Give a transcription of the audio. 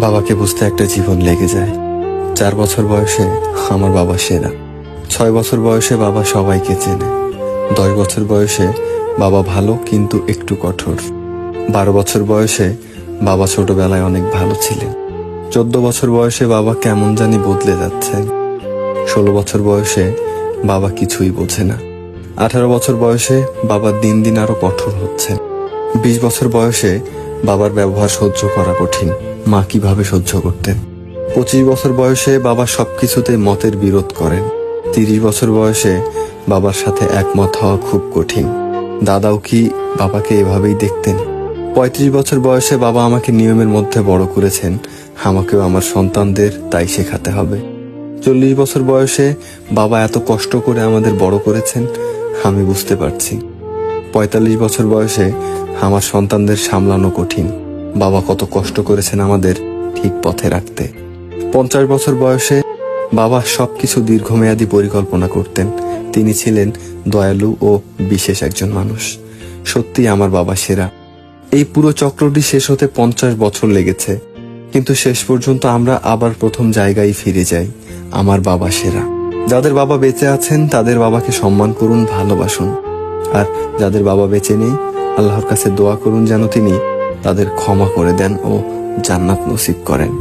বাবাকে বুঝতে একটা জীবন লেগে যায়। 4 বছর বয়সে আমার বাবা সেরা। 6 বছর বয়সে বাবা সবাইকে চেনে। 10 বছর বয়সে বাবা ভালো কিন্তু একটু কঠোর। 12 বছর বয়সে বাবা ছোটবেলায় অনেক ভালো ছিলেন। 14 বছর বয়সে বাবা কেমন জানি বদলে যাচ্ছেন। 16 বছর বয়সে বাবা কিছুই বোঝে না। 18 বছর বয়সে বাবা দিন দিন আরো কঠোর হচ্ছেন। 20 বছর বয়সে বাবার ব্যবহার সহ্য করা কঠিন। মা কিভাবে সহ্য করতেন। 25 বছর বয়সে বাবা সবকিছুতে মতের বিরোধ করেন। 30 বছর বয়সে বাবার সাথে একমত হওয়া খুব কঠিন। দাদাও কি বাবাকে এভাবেই দেখতেন? 35 বছর বয়সে বাবা আমাকে নিয়মের মধ্যে বড় করেছেন, আমাকেও আমার সন্তানদের তাই শেখাতে হবে। 40 বছর বয়সে বাবা এত কষ্ট করে আমাদের বড় করেছেন, আমি বুঝতে পারছি। 45 বছর বয়সে আমার সন্তানদের সামলানো কঠিন। বাবা কত কষ্ট করেছেন আমাদের ঠিক পথে রাখতে। 50 বছর বয়সে বাবা সবকিছু দীর্ঘমেয়াদী পরিকল্পনা করতেন। তিনি ছিলেন দয়ালু ও বিশেষ একজন মানুষ। সত্যি আমার বাবা সেরা। এই পুরো চক্রটি শেষ হতে 50 বছর লেগেছে, কিন্তু শেষ পর্যন্ত আমরা আবার প্রথম জায়গায় ফিরে যাই। আমার বাবা সেরা। যাদের বাবা বেঁচে আছেন তাদের বাবাকে সম্মান করুন, ভালোবাসুন। আর যাদের বাবা বেঁচে নেই, আল্লাহর কাছে দোয়া করুন যেন তিনি তাদের ক্ষমা করে দেন ও জান্নাত নসিব করেন।